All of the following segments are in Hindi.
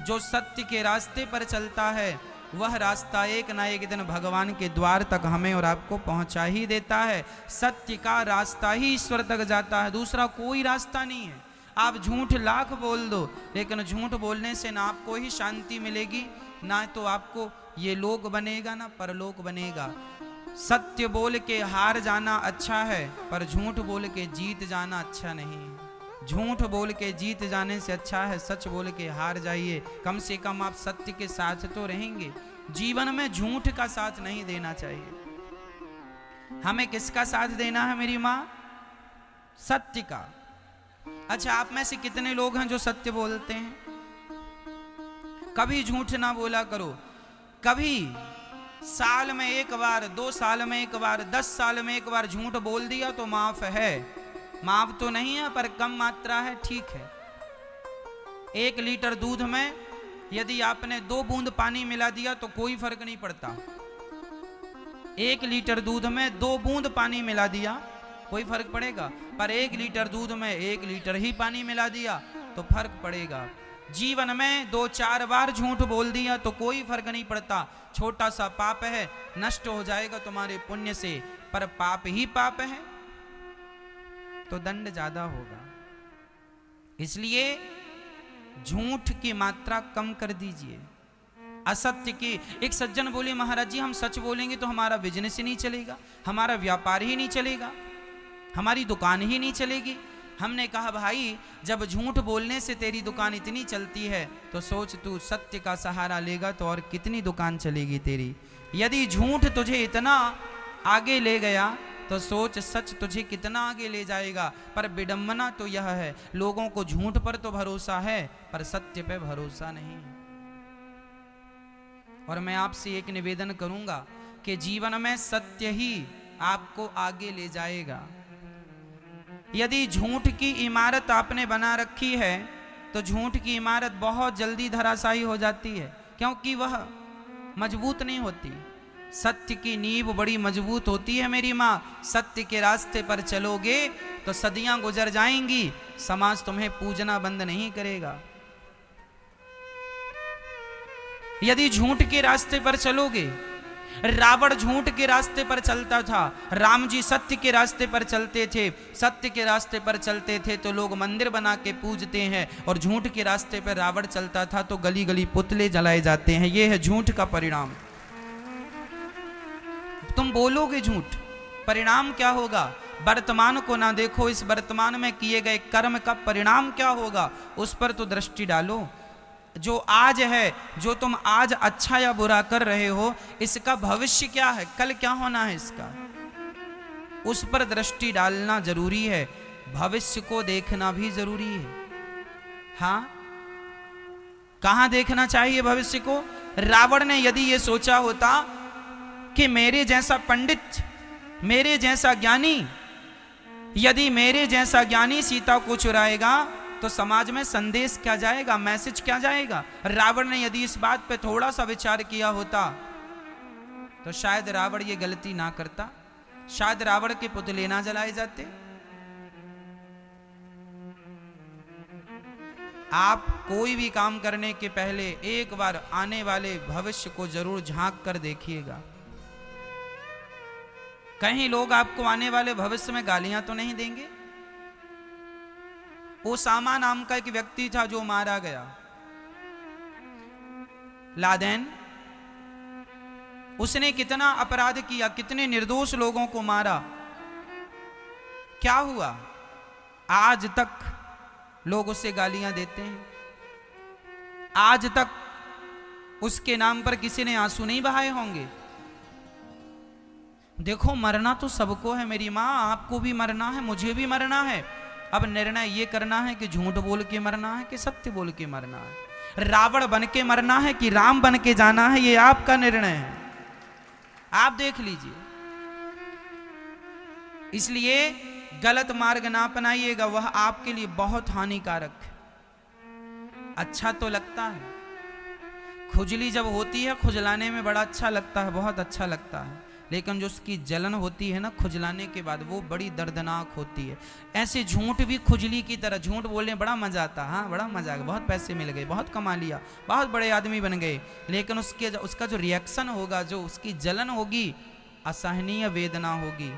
जो सत्य के रास्ते पर चलता है वह रास्ता एक ना एक दिन भगवान के द्वार तक हमें और आपको पहुंचा ही देता है। सत्य का रास्ता ही ईश्वर तक जाता है, दूसरा कोई रास्ता नहीं है। आप झूठ लाख बोल दो, लेकिन झूठ बोलने से ना आपको ही शांति मिलेगी, ना तो आपको ये लोक बनेगा ना परलोक बनेगा। सत्य बोल के हार जाना अच्छा है, पर झूठ बोल के जीत जाना अच्छा नहीं है। झूठ बोल के जीत जाने से अच्छा है सच बोल के हार जाइए। कम से कम आप सत्य के साथ तो रहेंगे। जीवन में झूठ का साथ नहीं देना चाहिए। हमें किसका साथ देना है मेरी माँ? सत्य का। अच्छा, आप में से कितने लोग हैं जो सत्य बोलते हैं? कभी झूठ ना बोला करो। कभी साल में एक बार, 2 साल में एक बार, 10 साल में एक बार झूठ बोल दिया तो माफ है। माफ तो नहीं है पर कम मात्रा है, ठीक है। 1 लीटर दूध में यदि आपने 2 बूंद पानी मिला दिया तो कोई फर्क नहीं पड़ता। 1 लीटर दूध में 2 बूंद पानी मिला दिया कोई फर्क पड़ेगा, पर 1 लीटर दूध में 1 लीटर ही पानी मिला दिया तो फर्क पड़ेगा। जीवन में 2-4 बार झूठ बोल दिया तो कोई फर्क नहीं पड़ता। छोटा सा पाप है, नष्ट हो जाएगा तुम्हारे पुण्य से, पर पाप ही पाप है तो दंड ज्यादा होगा। इसलिए झूठ की मात्रा कम कर दीजिए। असत्य की, एक सज्जन बोले महाराज जी हम सच बोलेंगे तो हमारा बिजनेस ही नहीं चलेगा, हमारा व्यापार ही नहीं चलेगा, हमारी दुकान ही नहीं चलेगी। हमने कहा भाई जब झूठ बोलने से तेरी दुकान इतनी चलती है तो सोच तू सत्य का सहारा लेगा तो और कितनी दुकान चलेगी तेरी। यदि झूठ तुझे इतना आगे ले गया तो सोच सच तुझे कितना आगे ले जाएगा। पर विडंबना तो यह है, लोगों को झूठ पर तो भरोसा है पर सत्य पे भरोसा नहीं है। और मैं आपसे एक निवेदन करूंगा कि जीवन में सत्य ही आपको आगे ले जाएगा। यदि झूठ की इमारत आपने बना रखी है तो झूठ की इमारत बहुत जल्दी धराशायी हो जाती है, क्योंकि वह मजबूत नहीं होती। सत्य की नींव बड़ी मजबूत होती है मेरी माँ। सत्य के रास्ते पर चलोगे तो सदियां गुजर जाएंगी, समाज तुम्हें पूजना बंद नहीं करेगा। यदि झूठ के रास्ते पर चलोगे, रावण झूठ के रास्ते पर चलता था, राम जी सत्य के रास्ते पर चलते थे। सत्य के रास्ते पर चलते थे तो लोग मंदिर बना के पूजते हैं, और झूठ के रास्ते पर रावण चलता था तो गली गली पुतले जलाए जाते हैं। यह है झूठ का परिणाम। तुम बोलोगे झूठ, परिणाम क्या होगा? वर्तमान को ना देखो, इस वर्तमान में किए गए कर्म का परिणाम क्या होगा उस पर तो दृष्टि डालो। जो आज है, जो तुम आज अच्छा या बुरा कर रहे हो, इसका भविष्य क्या है, कल क्या होना है इसका, उस पर दृष्टि डालना जरूरी है। भविष्य को देखना भी जरूरी है। हाँ, कहां देखना चाहिए भविष्य को? रावण ने यदि ये सोचा होता कि मेरे जैसा पंडित, मेरे जैसा ज्ञानी, यदि मेरे जैसा ज्ञानी सीता को चुराएगा तो समाज में संदेश क्या जाएगा, मैसेज क्या जाएगा? रावण ने यदि इस बात पे थोड़ा सा विचार किया होता तो शायद रावण ये गलती ना करता, शायद रावण के पुतले ना जलाए जाते। आप कोई भी काम करने के पहले एक बार आने वाले भविष्य को जरूर झांक कर देखिएगा। कहीं लोग आपको आने वाले भविष्य में गालियां तो नहीं देंगे? ओसामा नाम का एक व्यक्ति था जो मारा गया, लादेन। उसने कितना अपराध किया, कितने निर्दोष लोगों को मारा। क्या हुआ? आज तक लोग उसे गालियां देते हैं, आज तक उसके नाम पर किसी ने आंसू नहीं बहाए होंगे। देखो, मरना तो सबको है मेरी माँ, आपको भी मरना है, मुझे भी मरना है। अब निर्णय ये करना है कि झूठ बोल के मरना है कि सत्य बोल के मरना है, रावण बन के मरना है कि राम बन के जाना है, ये आपका निर्णय है, आप देख लीजिए। इसलिए गलत मार्ग ना अपनाइएगा, वह आपके लिए बहुत हानिकारक है। अच्छा तो लगता है, खुजली जब होती है खुजलाने में बड़ा अच्छा लगता है, बहुत अच्छा लगता है, लेकिन जो उसकी जलन होती है ना खुजलाने के बाद, वो बड़ी दर्दनाक होती है। ऐसे झूठ भी खुजली की तरह, झूठ बोलने में बड़ा मजा आता, हाँ बड़ा मजा आ गया, बहुत पैसे मिल गए, बहुत कमा लिया, बहुत बड़े आदमी बन गए, लेकिन उसका जो रिएक्शन होगा, जो उसकी जलन होगी, असहनीय वेदना होगी,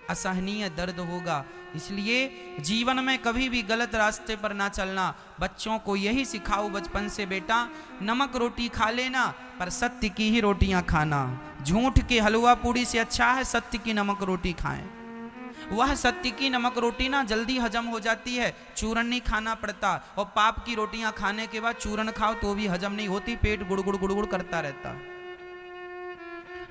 असहनीय दर्द होगा। इसलिए जीवन में कभी भी गलत रास्ते पर ना चलना। बच्चों को यही सिखाओ बचपन से, बेटा नमक रोटी खा लेना पर सत्य की ही रोटियां खाना। झूठ के हलवा पूड़ी से अच्छा है सत्य की नमक रोटी खाएं। वह सत्य की नमक रोटी ना जल्दी हजम हो जाती है, चूरन नहीं खाना पड़ता। और पाप की रोटियां खाने के बाद चूरन खाओ तो भी हजम नहीं होती, पेट गुड़गुड़ गुड़गुड़ करता रहता।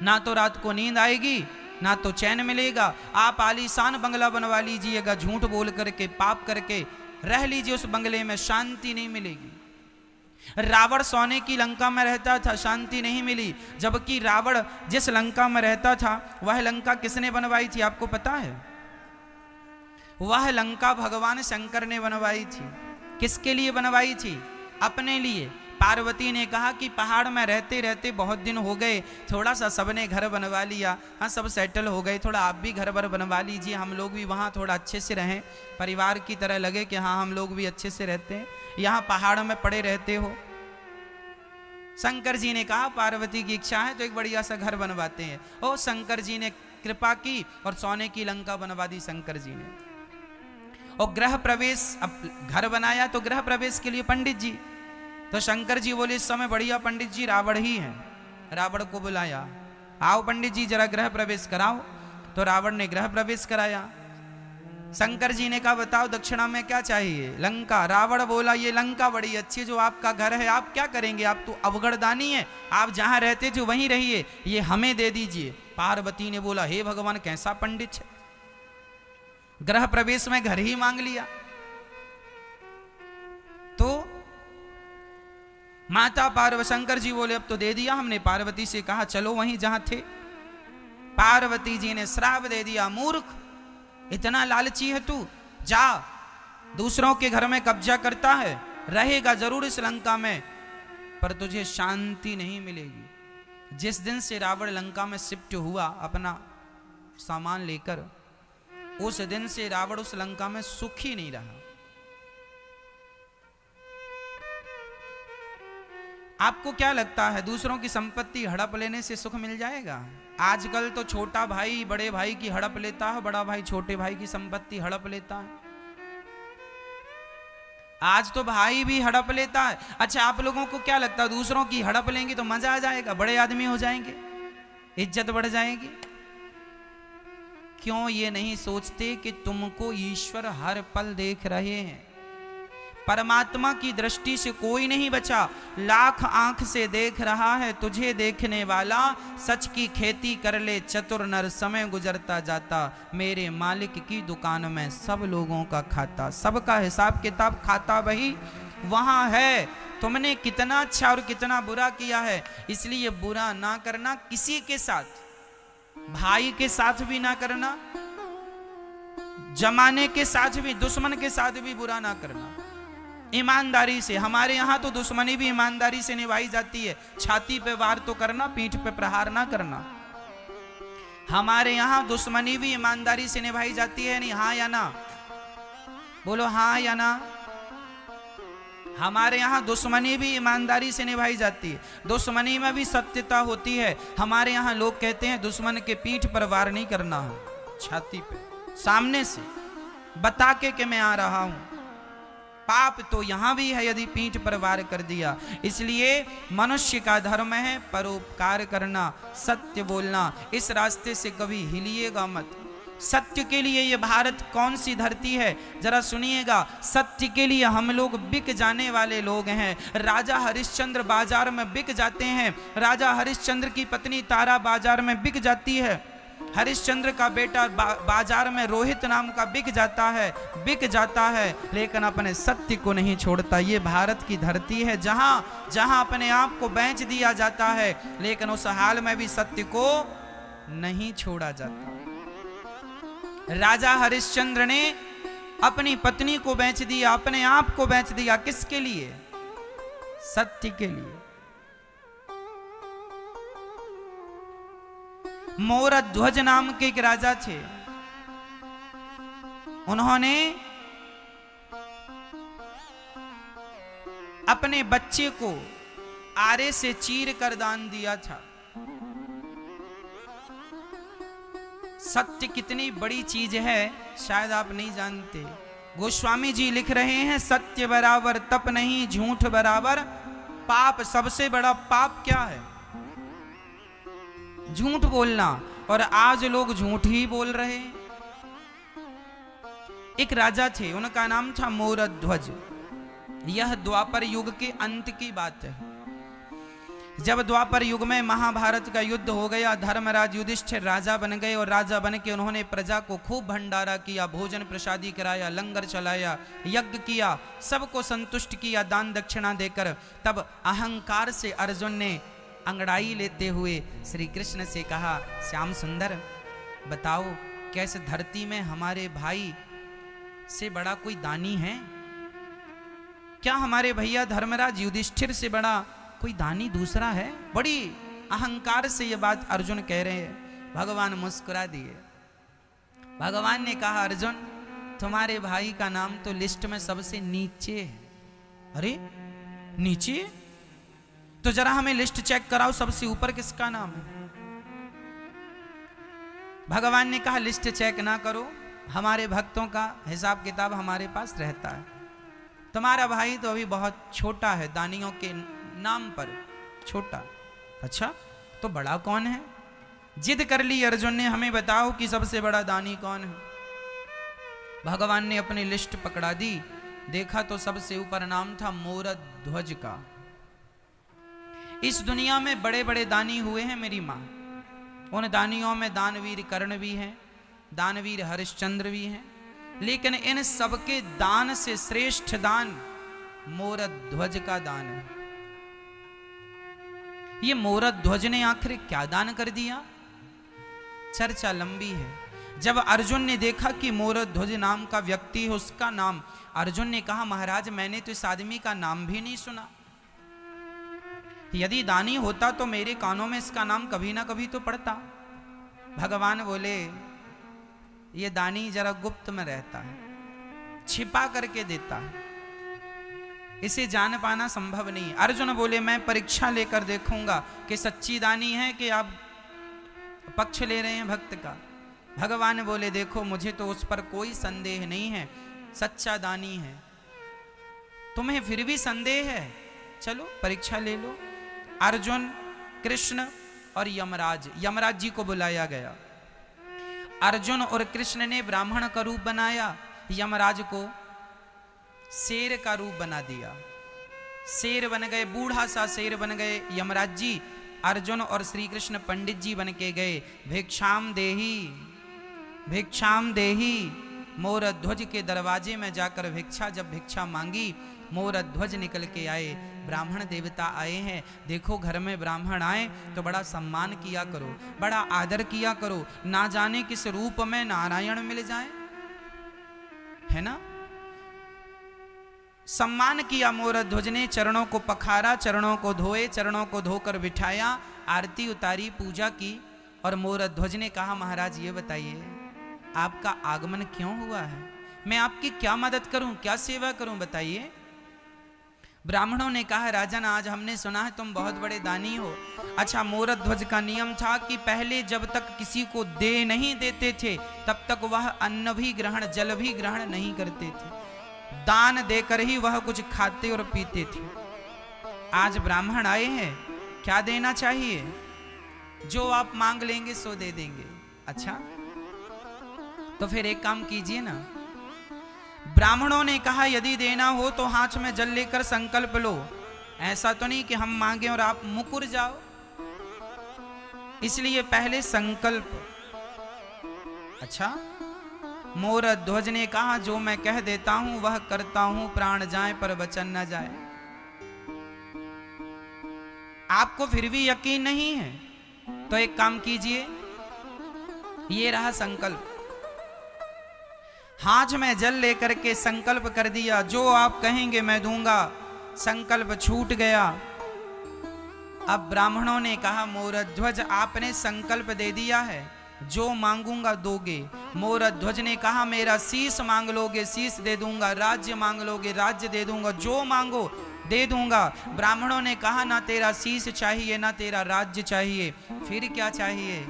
ना तो रात को नींद आएगी, ना तो चैन मिलेगा। आप आलीशान बंगला बनवा लीजिएगा, झूठ बोल करके, पाप करके रह लीजिए, उस बंगले में शांति नहीं मिलेगी। रावण सोने की लंका में रहता था, शांति नहीं मिली। जबकि रावण जिस लंका में रहता था वह लंका किसने बनवाई थी आपको पता है? वह लंका भगवान शंकर ने बनवाई थी। किसके लिए बनवाई थी? अपने लिए। पार्वती ने कहा कि पहाड़ में रहते रहते बहुत दिन हो गए, थोड़ा सा सबने घर बनवा लिया, हाँ सब सेटल हो गए, थोड़ा आप भी घर पर बनवा लीजिए, हम लोग भी वहाँ थोड़ा अच्छे से रहें, परिवार की तरह लगे कि हाँ हम लोग भी अच्छे से रहते हैं, यहाँ पहाड़ में पड़े रहते हो। शंकर जी ने कहा पार्वती की इच्छा है तो एक बढ़िया सा घर बनवाते हैं। ओ शंकर जी ने कृपा की और सोने की लंका बनवा दी शंकर जी ने। और गृह प्रवेश, अब घर बनाया तो गृह प्रवेश के लिए पंडित जी, तो शंकर जी बोले इस समय बढ़िया पंडित जी रावण ही हैं। रावण को बुलाया, आओ पंडित जी जरा गृह प्रवेश कराओ। तो रावण ने गृह प्रवेश कराया। शंकर जी ने कहा बताओ दक्षिणा में क्या चाहिए? लंका। रावण बोला ये लंका बड़ी अच्छी, जो आपका घर है आप क्या करेंगे, आप तो अवगढ़दानी है, आप जहां रहते थे वहीं रहिए, ये हमें दे दीजिए। पार्वती ने बोला हे भगवान कैसा पंडित है, गृह प्रवेश में घर ही मांग लिया। तो माता पार्वती, शंकर जी बोले अब तो दे दिया हमने। पार्वती से कहा चलो वहीं जहां थे। पार्वती जी ने श्राप दे दिया, मूर्ख इतना लालची है तू, जा दूसरों के घर में कब्जा करता है, रहेगा जरूर इस लंका में पर तुझे शांति नहीं मिलेगी। जिस दिन से रावण लंका में शिफ्ट हुआ अपना सामान लेकर, उस दिन से रावण उस लंका में सुखी नहीं रहा। आपको क्या लगता है दूसरों की संपत्ति हड़प लेने से सुख मिल जाएगा? आजकल तो छोटा भाई बड़े भाई की हड़प लेता है, बड़ा भाई छोटे भाई की संपत्ति हड़प लेता है। आज तो भाई भी हड़प लेता है। अच्छा आप लोगों को क्या लगता है दूसरों की हड़प लेंगे तो मजा आ जाएगा, बड़े आदमी हो जाएंगे, इज्जत बढ़ जाएगी? क्यों ये नहीं सोचते कि तुमको ईश्वर हर पल देख रहे हैं? परमात्मा की दृष्टि से कोई नहीं बचा, लाख आंख से देख रहा है तुझे देखने वाला। सच की खेती कर ले चतुर नर, समय गुजरता जाता, मेरे मालिक की दुकान में सब लोगों का खाता। सबका हिसाब किताब खाता वही वहां है। तुमने कितना अच्छा और कितना बुरा किया है, इसलिए बुरा ना करना किसी के साथ, भाई के साथ भी ना करना, जमाने के साथ भी, दुश्मन के साथ भी बुरा ना करना, ईमानदारी से। हमारे यहाँ तो दुश्मनी भी ईमानदारी से निभाई जाती है। छाती पे वार तो करना, पीठ पे प्रहार ना करना। हमारे यहाँ दुश्मनी भी ईमानदारी से निभाई जाती है, नहीं हाँ या ना? बोलो हाँ या ना। हमारे यहाँ दुश्मनी भी ईमानदारी से निभाई जाती है, दुश्मनी में भी सत्यता होती है। हमारे यहाँ लोग कहते हैं दुश्मन के पीठ पर वार नहीं करना है, छाती पे सामने से बता के मैं आ रहा हूं। पाप तो यहां भी है यदि पीठ पर वार कर दिया। इसलिए मनुष्य का धर्म है परोपकार करना, सत्य बोलना। इस रास्ते से कभी हिलिएगा मत। सत्य के लिए ये भारत कौन सी धरती है जरा सुनिएगा। सत्य के लिए हम लोग बिक जाने वाले लोग हैं। राजा हरिश्चंद्र बाजार में बिक जाते हैं, राजा हरिश्चंद्र की पत्नी तारा बाजार में बिक जाती है, हरिश्चंद्र का बेटा बाजार में रोहित नाम का बिक जाता है, लेकिन अपने सत्य को नहीं छोड़ता। ये भारत की धरती है जहां अपने आप को बेच दिया जाता है, लेकिन उस हाल में भी सत्य को नहीं छोड़ा जाता। राजा हरिश्चंद्र ने अपनी पत्नी को बेच दिया, अपने आप को बेच दिया। किसके लिए? सत्य के लिए। मोरध्वज नाम के एक राजा थे। उन्होंने अपने बच्चे को आरे से चीर कर दान दिया था। सत्य कितनी बड़ी चीज है शायद आप नहीं जानते। गोस्वामी जी लिख रहे हैं, सत्य बराबर तप नहीं, झूठ बराबर पाप। सबसे बड़ा पाप क्या है? झूठ बोलना। और आज लोग झूठ ही बोल रहे हैं। एक राजा थे, उनका नाम था मोरध्वज। यह द्वापर युग के अंत की बात है। जब द्वापर युग में महाभारत का युद्ध हो गया, धर्मराज युधिष्ठिर राजा बन गए और राजा बन के उन्होंने प्रजा को खूब भंडारा किया, भोजन प्रसादी कराया, लंगर चलाया, यज्ञ किया, सबको संतुष्ट किया दान दक्षिणा देकर। तब अहंकार से अर्जुन ने अंगड़ाई लेते हुए श्री कृष्ण से कहा, श्याम सुंदर बताओ कैसे धरती में हमारे भाई से बड़ा कोई दानी है? क्या हमारे भैया धर्मराज युधिष्ठिर से बड़ा कोई दानी दूसरा है? बड़ी अहंकार से ये बात अर्जुन कह रहे हैं। भगवान मुस्कुरा दिए। भगवान ने कहा, अर्जुन तुम्हारे भाई का नाम तो लिस्ट में सबसे नीचे है। अरे नीचे? तो जरा हमें लिस्ट चेक कराओ, सबसे ऊपर किसका नाम है? भगवान ने कहा, लिस्ट चेक ना करो, हमारे भक्तों का हिसाब किताब हमारे पास रहता है। तुम्हारा भाई तो अभी बहुत छोटा है, दानियों के नाम पर छोटा। अच्छा तो बड़ा कौन है? जिद कर ली अर्जुन ने, हमें बताओ कि सबसे बड़ा दानी कौन है? भगवान ने अपनी लिस्ट पकड़ा दी, देखा तो सबसे ऊपर नाम था मोरध्वज का। इस दुनिया में बड़े बड़े दानी हुए हैं मेरी मां। उन दानियों में दानवीर कर्ण भी हैं, दानवीर हरिश्चंद्र भी हैं, लेकिन इन सबके दान से श्रेष्ठ दान मोरध्वज का दान है। ये मोरध्वज ने आखिर क्या दान कर दिया? चर्चा लंबी है। जब अर्जुन ने देखा कि मोरध्वज नाम का व्यक्ति है, उसका नाम, अर्जुन ने कहा, महाराज मैंने तो इस आदमी का नाम भी नहीं सुना। यदि दानी होता तो मेरे कानों में इसका नाम कभी ना कभी तो पड़ता। भगवान बोले, ये दानी जरा गुप्त में रहता है, छिपा करके देता है, इसे जान पाना संभव नहीं। अर्जुन बोले, मैं परीक्षा लेकर देखूंगा कि सच्ची दानी है कि आप पक्ष ले रहे हैं भक्त का। भगवान बोले, देखो मुझे तो उस पर कोई संदेह नहीं है, सच्चा दानी है। तुम्हें फिर भी संदेह है, चलो परीक्षा ले लो। अर्जुन, कृष्ण और यमराज जी को बुलाया गया। अर्जुन और कृष्ण ने ब्राह्मण का रूप बनाया, यमराज को शेर का रूप बना दिया। शेर बन गए, बूढ़ा सा शेर बन गए यमराज जी। अर्जुन और श्री कृष्ण पंडित जी बन के गए। भिक्षाम देही, भिक्षाम देही। मोरध्वज के दरवाजे में जाकर भिक्षा, जब भिक्षा मांगी, मोरध्वज निकल के आए। ब्राह्मण देवता आए हैं, देखो घर में ब्राह्मण आए तो बड़ा सम्मान किया करो, बड़ा आदर किया करो, ना जाने किस रूप में नारायण मिल जाए, है ना। सम्मान किया मोरध्वज ने, चरणों को पखारा, चरणों को धोए, चरणों को धोकर बिठाया, आरती उतारी, पूजा की। और मोरध्वज ने कहा, महाराज ये बताइए आपका आगमन क्यों हुआ है? मैं आपकी क्या मदद करूं, क्या सेवा करूं, बताइए। ब्राह्मणों ने कहा, राजन आज हमने सुना है तुम बहुत बड़े दानी हो। अच्छा, मोरध्वज का नियम था कि पहले जब तक किसी को दे नहीं देते थे तब तक वह अन्न भी ग्रहण, जल भी ग्रहण नहीं करते थे। दान देकर ही वह कुछ खाते और पीते थे। आज ब्राह्मण आए हैं, क्या देना चाहिए? जो आप मांग लेंगे सो दे देंगे। अच्छा तो फिर एक काम कीजिए ना। ब्राह्मणों ने कहा, यदि देना हो तो हाथ में जल लेकर संकल्प लो। ऐसा तो नहीं कि हम मांगे और आप मुकुर जाओ, इसलिए पहले संकल्प। अच्छा, मोरध्वज ने कहा, जो मैं कह देता हूं वह करता हूं, प्राण जाए पर वचन न जाए। आपको फिर भी यकीन नहीं है तो एक काम कीजिए, ये रहा संकल्प। हाथ में जल लेकर के संकल्प कर दिया, जो आप कहेंगे मैं दूंगा। संकल्प छूट गया। अब ब्राह्मणों ने कहा, मोरध्वज आपने संकल्प दे दिया है, जो मांगूंगा दोगे। मोरध्वज ने कहा, मेरा शीश मांग लोगे, शीश दे दूंगा, राज्य मांग लोगे, राज्य दे दूंगा, जो मांगो दे दूंगा। ब्राह्मणों ने कहा, ना तेरा शीश चाहिए, ना तेरा राज्य चाहिए, फिर क्या चाहिए?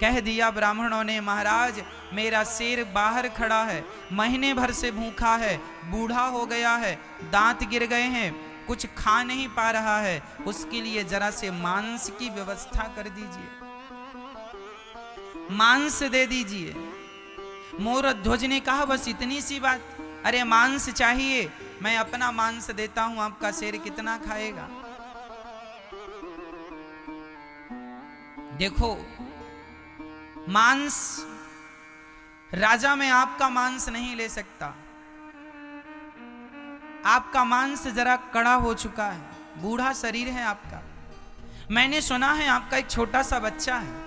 कह दिया ब्राह्मणों ने, महाराज मेरा शेर बाहर खड़ा है, महीने भर से भूखा है, बूढ़ा हो गया है, दांत गिर गए हैं, कुछ खा नहीं पा रहा है, उसके लिए जरा से मांस की व्यवस्था कर दीजिए, मांस दे दीजिए। मोरध्वज ने कहा, बस इतनी सी बात? अरे मांस चाहिए, मैं अपना मांस देता हूं, आपका शेर कितना खाएगा? देखो, मांस, राजा में आपका मांस नहीं ले सकता, आपका मांस जरा कड़ा हो चुका है, बूढ़ा शरीर है आपका। मैंने सुना है आपका एक छोटा सा बच्चा है।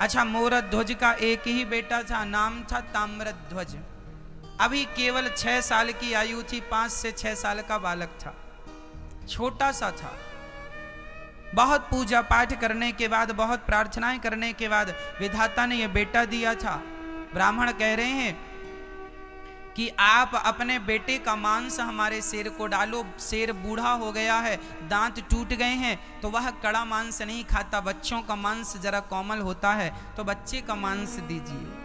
अच्छा, मोरध्वज का एक ही बेटा था, नाम था ताम्रध्वज। अभी केवल 6 साल की आयु थी, 5 से 6 साल का बालक था, छोटा सा था। बहुत पूजा पाठ करने के बाद, बहुत प्रार्थनाएं करने के बाद विधाता ने यह बेटा दिया था। ब्राह्मण कह रहे हैं कि आप अपने बेटे का मांस हमारे शेर को डालो, शेर बूढ़ा हो गया है, दांत टूट गए हैं, तो वह कड़ा मांस नहीं खाता, बच्चों का मांस जरा कोमल होता है, तो बच्चे का मांस दीजिए।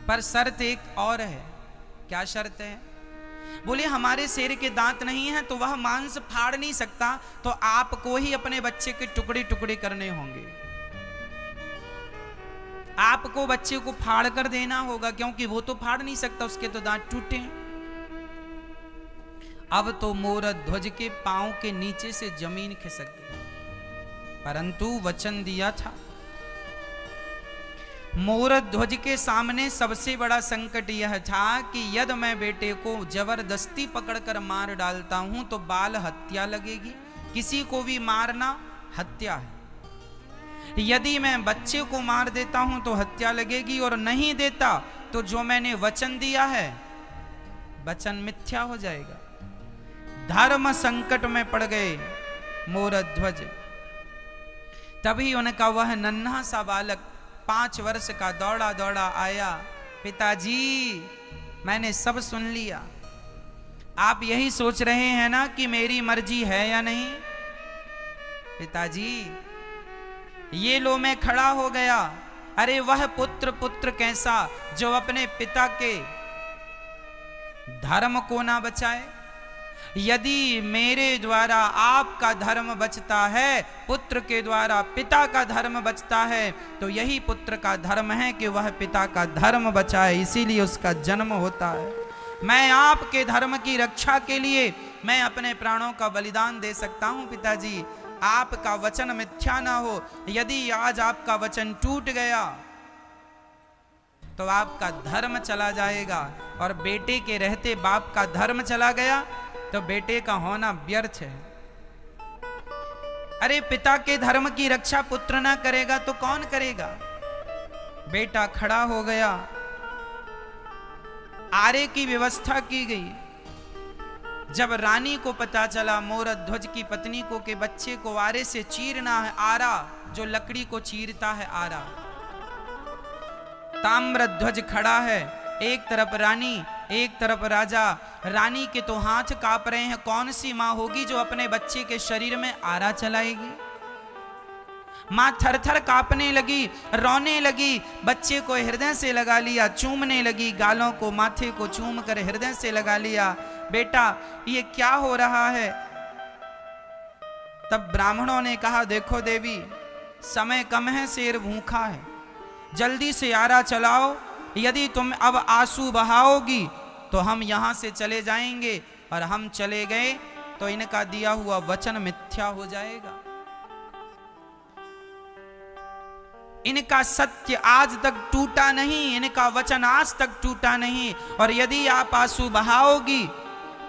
पर शर्त एक और है। क्या शर्त है? बोले, हमारे शेर के दांत नहीं है तो वह मांस फाड़ नहीं सकता, तो आपको ही अपने बच्चे के टुकड़े टुकड़े करने होंगे, आपको बच्चे को फाड़ कर देना होगा, क्योंकि वो तो फाड़ नहीं सकता, उसके तो दांत टूटे हैं। अब तो मोरध्वज के पांव के नीचे से जमीन खिसक गई, परंतु वचन दिया था। मोरध्वज के सामने सबसे बड़ा संकट यह था कि यदि मैं बेटे को जबरदस्ती पकड़कर मार डालता हूं तो बाल हत्या लगेगी, किसी को भी मारना हत्या है। यदि मैं बच्चे को मार देता हूं तो हत्या लगेगी, और नहीं देता तो जो मैंने वचन दिया है वचन मिथ्या हो जाएगा। धर्म संकट में पड़ गए मोरध्वज। तभी उनका वह नन्हा सा बालक 5 वर्ष का दौड़ा दौड़ा आया, पिताजी मैंने सब सुन लिया, आप यही सोच रहे हैं ना कि मेरी मर्जी है या नहीं? पिताजी ये लो मैं खड़ा हो गया। अरे वह पुत्र कैसा जो अपने पिता के धर्म को ना बचाए। यदि मेरे द्वारा आपका धर्म बचता है, पुत्र के द्वारा पिता का धर्म बचता है, तो यही पुत्र का धर्म है कि वह पिता का धर्म बचाए, इसीलिए उसका जन्म होता है। मैं आपके धर्म की रक्षा के लिए मैं अपने प्राणों का बलिदान दे सकता हूं पिताजी, आपका वचन मिथ्या ना हो। यदि आज आपका वचन टूट गया तो आपका धर्म चला जाएगा, और बेटे के रहते बाप का धर्म चला गया तो बेटे का होना व्यर्थ है। अरे पिता के धर्म की रक्षा पुत्र ना करेगा तो कौन करेगा? बेटा खड़ा हो गया, आरे की व्यवस्था की गई। जब रानी को पता चला मोरध्वज की पत्नी को कि बच्चे को आरे से चीरना है, आरा जो लकड़ी को चीरता है आरा, ताम्रध्वज खड़ा है, एक तरफ रानी एक तरफ राजा। रानी के तो हाथ कांप रहे हैं, कौन सी मां होगी जो अपने बच्चे के शरीर में आरा चलाएगी? मां थर-थर कांपने लगी, रोने लगी, बच्चे को हृदय से लगा लिया, चूमने लगी, गालों को माथे को चूम कर हृदय से लगा लिया। बेटा ये क्या हो रहा है? तब ब्राह्मणों ने कहा, देखो देवी समय कम है, शेर भूखा है, जल्दी से आरा चलाओ, यदि तुम अब आंसू बहाओगी तो हम यहां से चले जाएंगे, और हम चले गए तो इनका दिया हुआ वचन मिथ्या हो जाएगा। इनका सत्य आज तक टूटा नहीं, इनका वचन आज तक टूटा नहीं, और यदि आप आंसू बहाओगी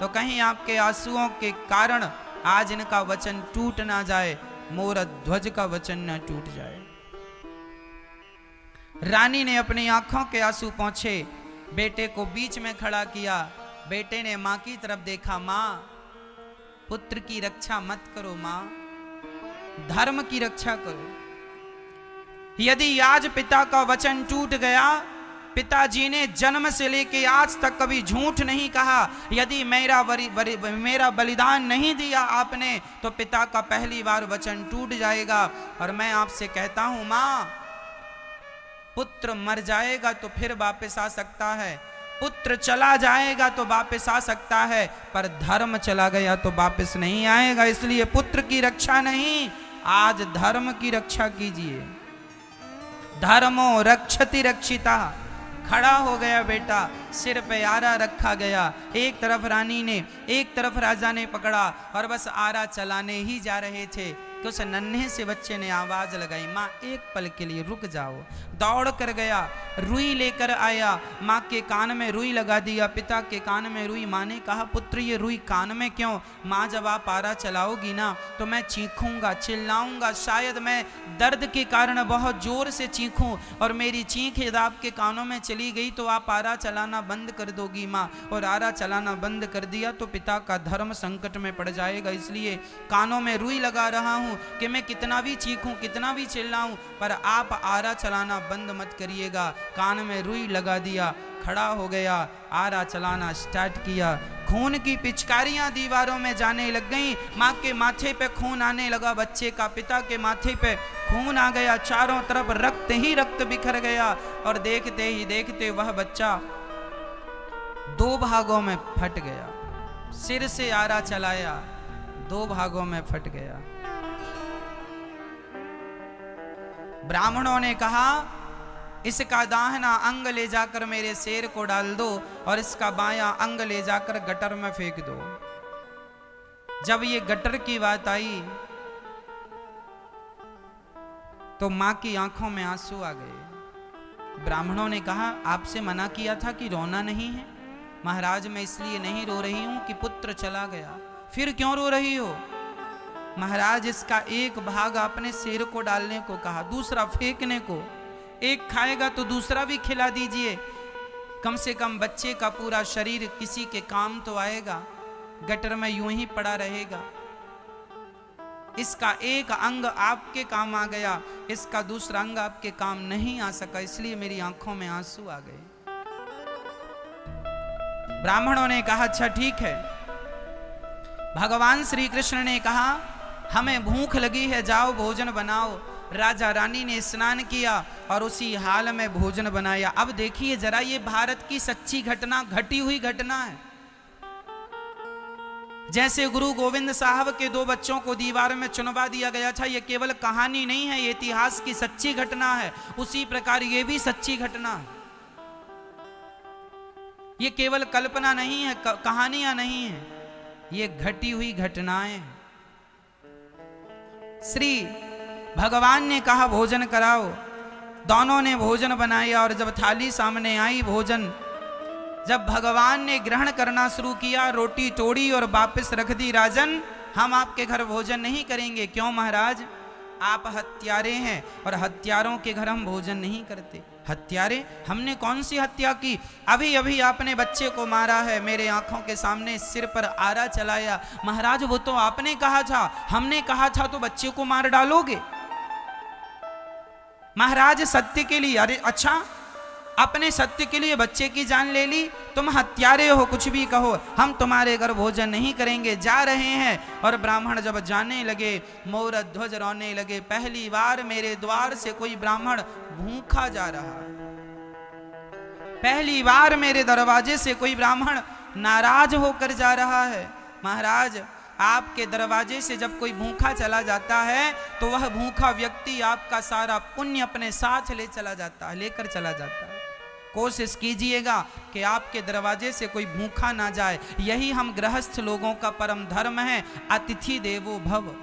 तो कहीं आपके आंसुओं के कारण आज इनका वचन टूट ना जाए, मोरध्वज का वचन न टूट जाए। रानी ने अपनी आंखों के आंसू पोंछे, बेटे को बीच में खड़ा किया, बेटे ने मां की तरफ देखा, मां पुत्र की रक्षा मत करो, मां धर्म की रक्षा करो। यदि आज पिता का वचन टूट गया, पिताजी ने जन्म से लेके आज तक कभी झूठ नहीं कहा, यदि मेरा बलिदान नहीं दिया आपने, तो पिता का पहली बार वचन टूट जाएगा। और मैं आपसे कहता हूं मां, पुत्र मर जाएगा तो फिर वापस आ सकता है, पुत्र चला जाएगा तो वापस आ सकता है, पर धर्म चला गया तो वापस नहीं आएगा। इसलिए पुत्र की रक्षा नहीं, आज धर्म की रक्षा कीजिए। धर्मो रक्षति रक्षिता। खड़ा हो गया बेटा, सिर पे आरा रखा गया, एक तरफ रानी ने एक तरफ राजा ने पकड़ा और बस आरा चलाने ही जा रहे थे कि उस नन्हे से बच्चे ने आवाज लगाई, माँ एक पल के लिए रुक जाओ। दौड़ कर गया, रुई लेकर आया, माँ के कान में रुई लगा दिया, पिता के कान में रुई। माँ ने कहा, पुत्र ये रुई कान में क्यों? माँ जब आप आरा चलाओगी ना तो मैं चीखूंगा, चिल्लाऊंगा, शायद मैं दर्द के कारण बहुत जोर से चीखूं और मेरी चीख यदि आपके कानों में चली गई तो आप आरा चलाना बंद कर दोगी माँ। और आरा चलाना बंद कर दिया तो पिता का धर्म संकट में पड़ जाएगा। इसलिए कानों में रुई लगा रहा हूं कि मैं कितना भी चीखूं, कितना भी चिल्लाऊं, पर आप आरा चलाना बंद मत करिएगा। कान में रुई लगा दिया, खड़ा हो गया, आरा चलाना स्टार्ट किया। खून की पिचकारियां दीवारों में जाने लग गईं। माँ के माथे पे खून आने लगा बच्चे का, पिता के माथे पे खून आ गया, चारों तरफ रक्त ही रक्त बिखर गया। और देखते ही देखते वह बच्चा 2 भागों में फट गया। सिर से आरा चलाया, 2 भागों में फट गया। ब्राह्मणों ने कहा, इसका दाहिना अंग ले जाकर मेरे शेर को डाल दो और इसका बायां अंग ले जाकर गटर में फेंक दो। जब ये गटर की बात आई तो मां की आंखों में आंसू आ गए। ब्राह्मणों ने कहा, आपसे मना किया था कि रोना नहीं है। महाराज मैं इसलिए नहीं रो रही हूं कि पुत्र चला गया। फिर क्यों रो रही हो? महाराज इसका एक भाग आपने शेर को डालने को कहा, दूसरा फेंकने को। एक खाएगा तो दूसरा भी खिला दीजिए, कम से कम बच्चे का पूरा शरीर किसी के काम तो आएगा, गटर में यूं ही पड़ा रहेगा। इसका एक अंग आपके काम आ गया, इसका दूसरा अंग आपके काम नहीं आ सका, इसलिए मेरी आंखों में आंसू आ गए। ब्राह्मणों ने कहा, अच्छा ठीक है। भगवान श्री कृष्ण ने कहा, हमें भूख लगी है, जाओ भोजन बनाओ। राजा रानी ने स्नान किया और उसी हाल में भोजन बनाया। अब देखिए जरा, ये भारत की सच्ची घटना, घटी हुई घटना है। जैसे गुरु गोविंद साहब के 2 बच्चों को दीवार में चुनवा दिया गया था, ये केवल कहानी नहीं है, ये इतिहास की सच्ची घटना है। उसी प्रकार ये भी सच्ची घटना है। ये केवल कल्पना नहीं है, कहानियां नहीं है, ये घटी हुई घटनाएं। श्री भगवान ने कहा भोजन कराओ। दोनों ने भोजन बनाया और जब थाली सामने आई भोजन, जब भगवान ने ग्रहण करना शुरू किया, रोटी तोड़ी और वापस रख दी। राजन, हम आपके घर भोजन नहीं करेंगे। क्यों महाराज? आप हत्यारे हैं और हत्यारों के घर हम भोजन नहीं करते। हत्यारे? हमने कौन सी हत्या की? अभी अभी आपने बच्चे को मारा है, मेरे आंखों के सामने सिर पर आरा चलाया। महाराज वो तो आपने कहा था, हमने कहा था तो बच्चे को मार डालोगे? महाराज सत्य के लिए, अरे अच्छा, अपने सत्य के लिए बच्चे की जान ले ली? तुम हत्यारे हो, कुछ भी कहो, हम तुम्हारे घर भोजन नहीं करेंगे, जा रहे हैं। और ब्राह्मण जब जाने लगे, मोर ध्वज रोने लगे। पहली बार मेरे द्वार से कोई ब्राह्मण भूखा जा रहा है, पहली बार मेरे दरवाजे से कोई ब्राह्मण नाराज होकर जा रहा है। महाराज, आपके दरवाजे से जब कोई भूखा चला जाता है तो वह भूखा व्यक्ति आपका सारा पुण्य अपने साथ ले चला जाता है, लेकर चला जाता है। कोशिश कीजिएगा कि आपके दरवाजे से कोई भूखा ना जाए। यही हम गृहस्थ लोगों का परम धर्म है, अतिथि देवो भव।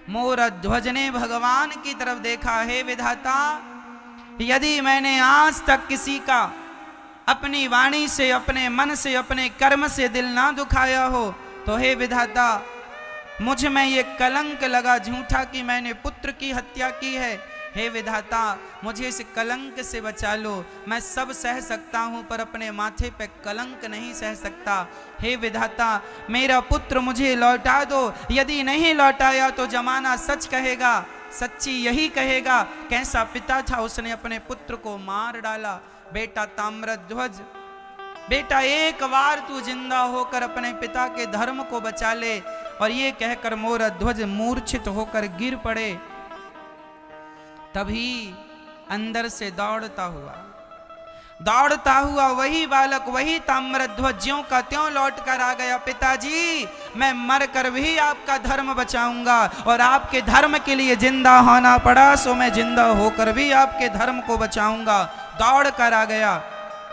मोर ध्वज ने भगवान की तरफ देखा, हे विधाता, यदि मैंने आज तक किसी का अपनी वाणी से, अपने मन से, अपने कर्म से दिल ना दुखाया हो, तो हे विधाता, मुझ में ये कलंक लगा झूठा कि मैंने पुत्र की हत्या की है। हे विधाता मुझे इस कलंक से बचा लो, मैं सब सह सकता हूँ पर अपने माथे पे कलंक नहीं सह सकता। हे विधाता मेरा पुत्र मुझे लौटा दो, यदि नहीं लौटाया तो जमाना सच कहेगा, सच्ची यही कहेगा कैसा पिता था उसने अपने पुत्र को मार डाला। बेटा ताम्रध्वज, बेटा एक बार तू जिंदा होकर अपने पिता के धर्म को बचा ले। और ये कहकर मोरध्वज मूर्छित होकर गिर पड़े। तभी अंदर से दौड़ता हुआ वही बालक, वही ताम्रध्वज ज्यों का त्यों लौट कर आ गया। पिताजी मैं मर कर भी आपका धर्म बचाऊंगा, और आपके धर्म के लिए जिंदा होना पड़ा सो मैं जिंदा होकर भी आपके धर्म को बचाऊंगा। दौड़ कर आ गया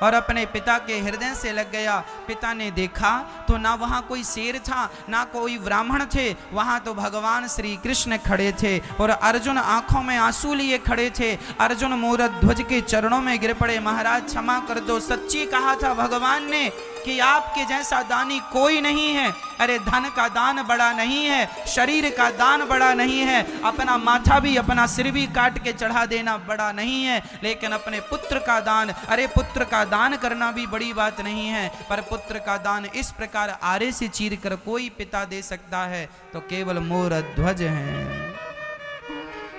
और अपने पिता के हृदय से लग गया। पिता ने देखा तो ना वहाँ कोई शेर था ना कोई ब्राह्मण थे, वहाँ तो भगवान श्री कृष्ण खड़े थे और अर्जुन आंखों में आंसू लिए खड़े थे। अर्जुन मोरध्वज के चरणों में गिर पड़े, महाराज क्षमा कर दो, सच्ची कहा था भगवान ने कि आपके जैसा दानी कोई नहीं है। अरे धन का दान बड़ा नहीं है, शरीर का दान बड़ा नहीं है, अपना माथा भी अपना सिर भी काट के चढ़ा देना बड़ा नहीं है, लेकिन अपने पुत्र का दान, अरे पुत्र का दान करना भी बड़ी बात नहीं है। पर पुत्र का दान इस प्रकार आरे से चीर कर कोई पिता दे सकता है तो केवल मोरध्वज है।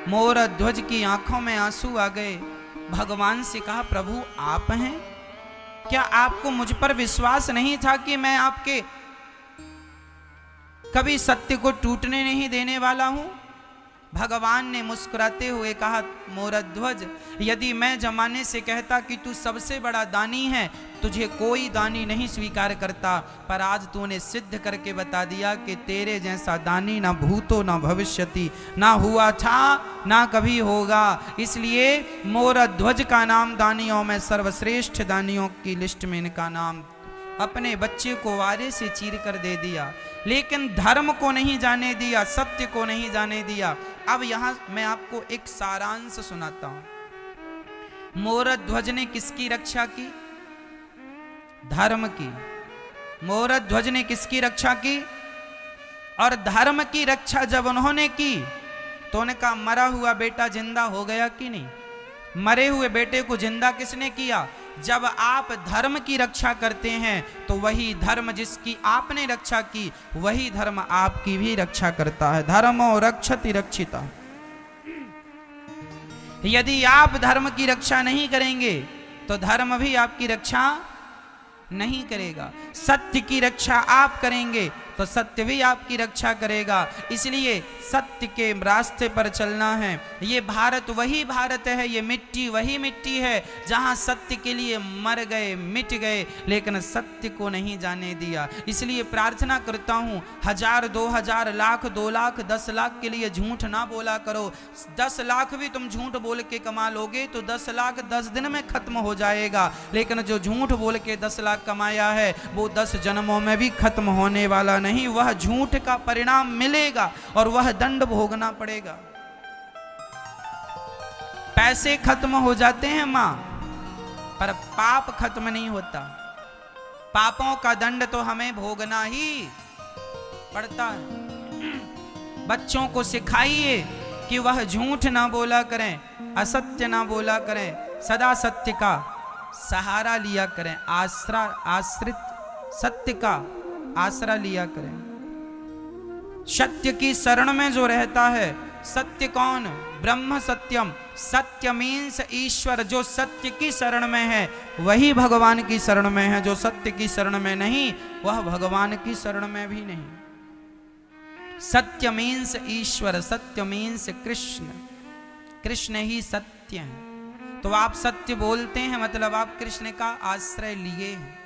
मोरध्वज की आंखों में आंसू आ गए। भगवान से कहा प्रभु आप हैं, क्या आपको मुझ पर विश्वास नहीं था कि मैं आपके कभी सत्य को टूटने नहीं देने वाला हूं? भगवान ने मुस्कुराते हुए कहा मोरध्वज यदि मैं जमाने से कहता कि तू सबसे बड़ा दानी है, तुझे कोई दानी नहीं स्वीकार करता, पर आज तूने सिद्ध करके बता दिया कि तेरे जैसा दानी ना भूतो ना भविष्यति, ना हुआ था ना कभी होगा। इसलिए मोरध्वज का नाम दानियों में सर्वश्रेष्ठ दानियों की लिस्ट में इनका नाम। अपने बच्चे को वारे से चीर कर दे दिया, लेकिन धर्म को नहीं जाने दिया, सत्य को नहीं जाने दिया। अब यहां मैं आपको एक सारांश सुनाता हूं। मोरध्वज ने किसकी रक्षा की? धर्म की। मोरध्वज ने किसकी रक्षा की? और धर्म की रक्षा जब उन्होंने की तो उनका मरा हुआ बेटा जिंदा हो गया कि नहीं? मरे हुए बेटे को जिंदा किसने किया? जब आप धर्म की रक्षा करते हैं तो वही धर्म जिसकी आपने रक्षा की वही धर्म आपकी भी रक्षा करता है। धर्मो रक्षति रक्षिता। यदि आप धर्म की रक्षा नहीं करेंगे तो धर्म भी आपकी रक्षा नहीं करेगा। सत्य की रक्षा आप करेंगे तो सत्य भी आपकी रक्षा करेगा। इसलिए सत्य के रास्ते पर चलना है। ये भारत वही भारत है, ये मिट्टी वही मिट्टी है जहां सत्य के लिए मर गए, मिट गए, लेकिन सत्य को नहीं जाने दिया। इसलिए प्रार्थना करता हूं 1000, 2000, लाख, 2 लाख, 10 लाख के लिए झूठ ना बोला करो। 10 लाख भी तुम झूठ बोल के कमा लोगे तो 10 लाख 10 दिन में खत्म हो जाएगा, लेकिन जो झूठ बोल के 10 लाख कमाया है वो 10 जन्मों में भी खत्म होने वाला नहीं। वह झूठ का परिणाम मिलेगा और वह दंड भोगना पड़ेगा। पैसे खत्म हो जाते हैं मां, पर पाप खत्म नहीं होता। पापों का दंड तो हमें भोगना ही पड़ता है। बच्चों को सिखाइए कि वह झूठ ना बोला करें, असत्य ना बोला करें, सदा सत्य का सहारा लिया करें, आश्रित सत्य का आसरा लिया करें। सत्य की शरण में जो रहता है, सत्य कौन? ब्रह्म सत्यम। सत्य मीन्स ईश्वर। जो सत्य की शरण में है वही भगवान की शरण में है, जो सत्य की शरण में नहीं वह भगवान की शरण में भी नहीं। सत्य मीन्स ईश्वर, सत्य मीन्स कृष्ण। कृष्ण ही सत्य है। तो आप सत्य बोलते हैं मतलब आप कृष्ण का आश्रय लिए हैं।